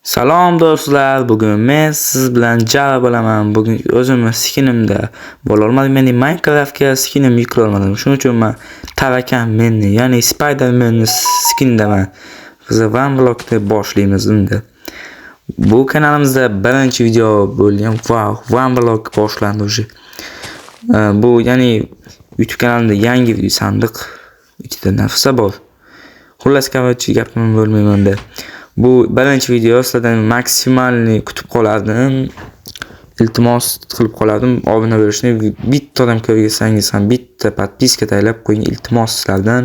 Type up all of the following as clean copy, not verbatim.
Salom do'stlar, bugun men siz bilan Java bo'laman. Bugun o'zimni skinimda bo'la olmadim. Meni Minecraftga skinim yuklay olmadim. Shuning uchun men Tarakan menni, ya'ni Spider-Manni skindaman. Biz OneBlockda boshlaymiz endi. Bu kanalimizda birinchi video bo'lgan. Wow, OneBlock boshlandi уже. Bu ya'ni YouTube kanalimda yangi video sandiq ikkita narsa bor. Xullas kavachi gapim bo'lmaymanda. Bu birinchi video sizlardan maksimalni kutib qolardim. Iltimos qilib qolardim obuna bo'lishni. Bitta odam ko'rsangiz ham bitta podpiska tayinlab qo'ying iltimos sizlardan.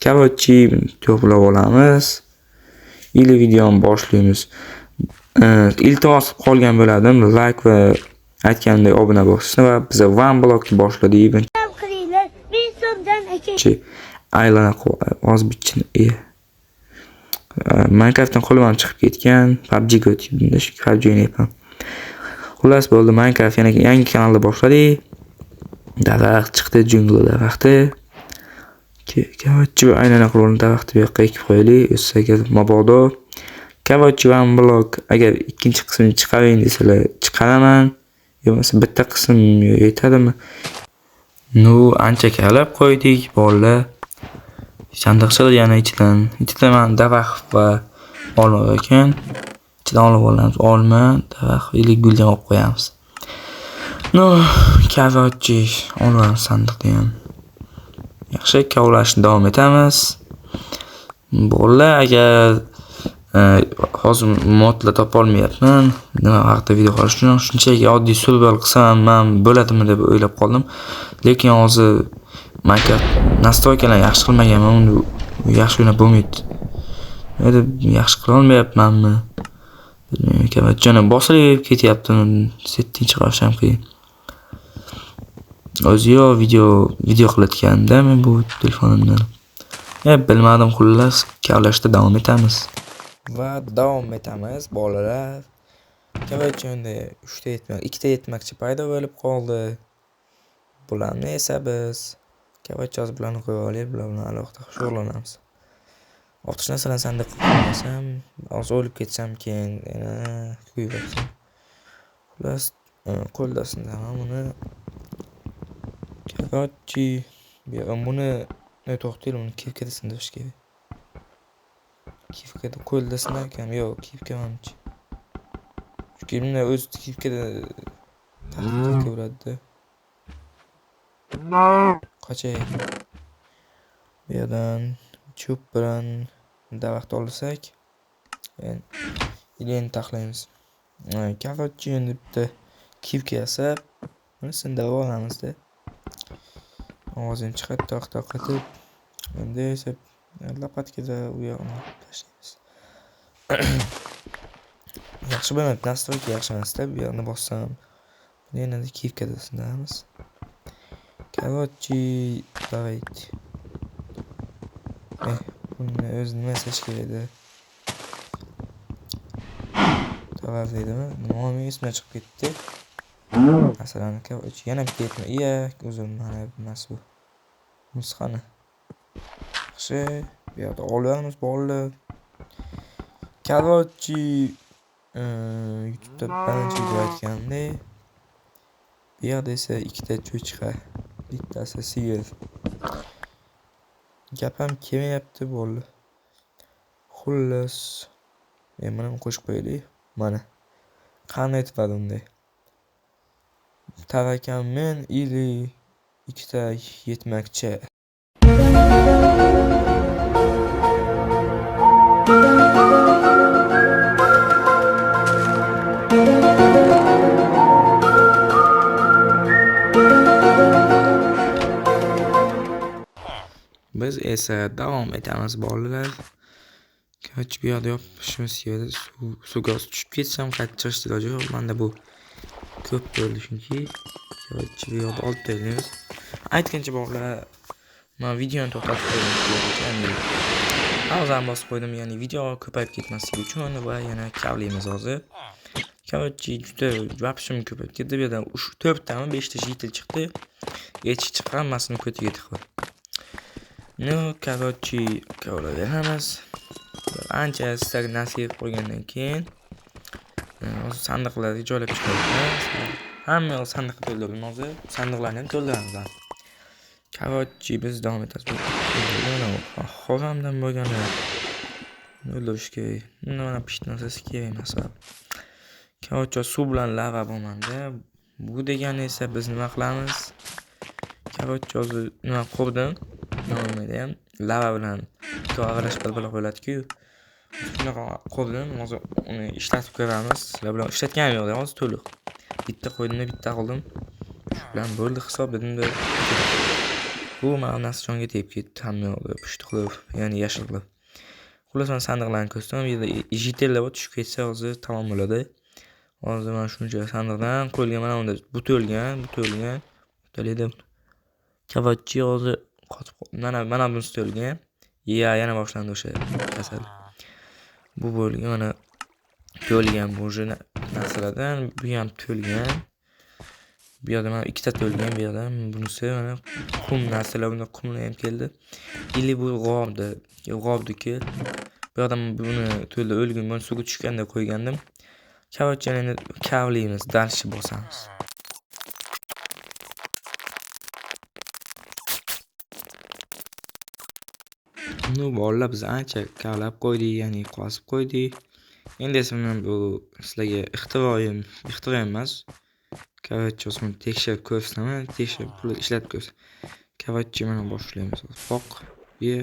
Kavachi to'plab olamiz. Ili videoni boshlaymiz. Iltimos qolgan bo'ladim. Like va aytganday obuna bo'lishni va biz OneBlockni boshladik. Aylana oz bichini Minecraftdan qo'limdan chiqib ketgan, PUBG'ga o'tibdim, shu PUBG o'ynayapman. Xullas bo'ldi, Minecraft yana yangi kanalda boshladik. Daraxt chiqdi, jungla daraxti. Kavachi aylana qilib daraxtni bu yoqqa ekib qo'yaylik, o'saga mabodo. Kavachi OneBlock agar ikkinchi qismini chiqaring desalar, chiqaraman. Yo'qsa bitta qism yetadimi? Ancha kalab qo'ydik, bolalar. Sandiqchalar yana ichidan men daraxt va olma ekan. Ichidan olib olamiz. Olma, daraxt, ilik guldan olib qo'yamiz. Kavachi olamiz sandiqda ham. Yaxshi kavlashni davom etamiz. Bolalar, agar hozir modlar topa olmayapman. Nima vaqtda video qilish uchun shunchaki oddiy survival qilsam men bo'ladimi deb o'ylab qoldim. Lekin hozir Minecraft nastroykalarni yaxshi qilmaganman, uni yaxshi o'ynab bo'lmaydi. Nima yaxshi qila olmayapmanmi? Bilmayman, kavachani bosilib ketyapti, setting chiqarish ham qiyin. O'zi video qilayotganda men bu telefonimdan bilmadim, xullas kavlashda davom etamiz. Va davom etamiz bolalar. Kavachanda 2ta yetmakchi paydo bo'lib qoldi. Bularni esa biz kavachoz bilan qo'yib olib, bular bilan alohida shug'ullanamiz. Ortiq narsalarni sandiqqa qo'ymasam, hozir o'lib ketsam keyin qo'yib bersam. Xullas qo'ldasin ham uni kavachi buni to'xtaylik, uni kivkada sindirish kerak. Kivkada qo'ldasin ekan, yo'q, kivka mamchi. Chunki bunda o'z kivkada taxtga ko'radi. Qochay. Bu yerdan cho'p bilan daraxt olsak, ileni taxlaymiz. Kavachi endi bitta kivka yasab, buni sindirib olamizda. Ovozini chiqarib taqtib, endi esa lopatkada u yoqni tashlaymiz. Yaxshi bo'lmadi, nastroyka yaxshi emasda, bu yoqni bossam, buni endi kivkada sindiramiz. Kavachi davayt. Buni o'zi nima yasash kerak edi? Tovar deydimi? Nomi esimdan chiqib ketdi. Masalan, kavachi yana bitta yetma. O'zim mana emas bu. Nusxani. Yaxshi, bu yerda olamiz bolalar. Kavachi YouTube'da birinchi video aytgandek. Bu yerda esa ikkita cho'chqa, bittasi sigir. Gapim kelmayapti bolalar. Xullas, mana qo'shib qo'yaylik. Mana. Qanday aytadi unday? Tarakan men ili ikkita yetmakchi. Biz esa davom etamiz bolalar. Kavachi bu yerda yopishimiz kerak. Suvga tushib ketsam qaytib chiqishga iloji yo'q. Menda bu ko'p bo'ldi chunki kavachi bu yerda olib tashlaymiz. Aytgancha bolalar, men videoni to'xtatib qo'ydim. Hozir bosib qo'ydim, ya'ni video ko'payib ketmasligi uchun va yana kavlaymiz hozir. Kavachi juda vapshim ko'payib ketdi. Bu yerdan 4 tami 5 ta jitil chiqdi. Yetib chiqqan hammasini ko'tiga tiqib. No, karotchi kovlaveramiz. Ancha istak nasib qilgandan keyin hozir sandiqlarga joylab chiqamiz. Hamma yoq sandiqqa to'ldirdim hozir. Sandiqlarni ham to'ldiramiz. Karotchi biz davom etamiz. Xo'ramdan bo'lgani o'ldirish kerak. Mana pishitmasasi kerak emas. Karotchi suv bilan lava bo'lmanda. Bu degani esa biz nima qilamiz? Karotchi hozir nima qurdim? Nomida ham lava bilan aralash bir bo'ladi-ku. Shunaqa qurdim. Hozir uni ishlatib ko'ramiz. Sizlar bilan ishlatganim yo'q, hozir to'liq. Bitta qo'ydim, bitta qildim. Shu bilan bo'ldi hisob dedim-da. Bu mana nasjonga tegib ketdi. Hamma yo'q pushti qilib, ya'ni yashil qilib. Xullas men sandiqlarni ko'rsataman. Bu yerda jitellar tushib ketsa hozir tamom bo'ladi. Hozir mana shuncha sandiqdan qo'yilgan mana unda bu to'lgan. To'laydi. Karotchi hozir qotib mana bunisi to'lgan. Yana boshlandi o'sha kasal. Bu bo'lgan mana to'lgan bu narsalardan bu ham to'lgan. Bu yerda mana ikkita to'lgan bu yerda. Bunisi mana qum narsalar bunda qumlar ham keldi. Ili bu g'obdiki. Bu yerda buni to'ldi o'lgan buni suvga tushganda qo'ygandim. Karotchini endi kavlaymiz, dalshi bosamiz. Nu bolalar biz ancha kavlab qo'ydik, ya'ni qosib qo'ydik. Endi esa men bu sizlarga ixtiro emas. Karotchi o'sini tekshirib ko'rsataman, tekshirib pul ishlatib ko'rsatam. Karotchi mana boshlaymiz. Foq, ye.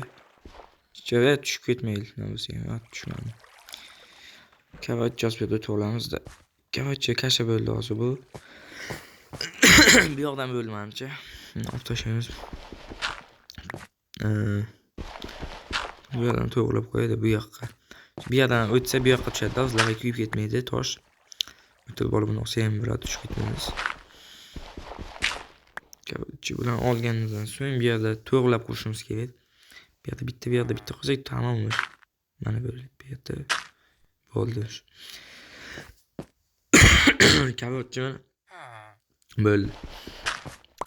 Ichida tushib ketmaydi, nima ham tushmadi. Karotchi osib to'g'lamizda. Karotchi kasha bo'ldi hozir bu. Bu yoqdan bo'ldi menimcha. Olib tashlaymiz. Bu yerdan to'g'rilab qo'yadi bu yoqqa. Bu yerdan o'tsa bu yoqqa tushadi, o'zlari kuyib ketmaydi, tosh. O'tib borib buni olsa ham bo'ladi, tushib ketmaymiz. Karotchi bilan olganimizdan so'ng bu yerda to'g'rilab qo'yishimiz kerak. Bu yerda bitta qo'ysak tamommiz. Mana böyle bu yerda bo'ldi. Karotchi bo'ldi.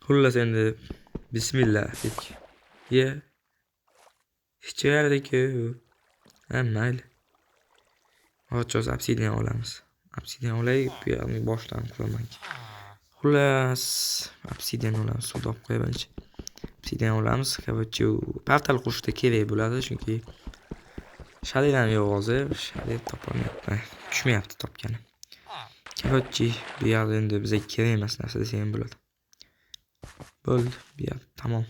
Xullas endi bismillah dedik. Ye. İçerideki mayli. Hozir obsidian olamiz. Obsidian olaylik, bu yerni boshdan quraman. Xullas, obsidian olamiz, suvda olib qo'yaylik. Obsidian olamiz, karotchi portal qurishda kerak bo'ladi, chunki shalidan yo'q hozir, shalay topolmayapti. Tushmayapti topgani. Karotchi bu yerda endi bizga kerak emas narsa desa ham bo'ladi. Bo'ldi, bu yer tamom.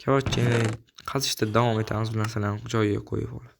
Karotchi qazishda davom etamiz bu narsalarni joyiga qo'yib olib.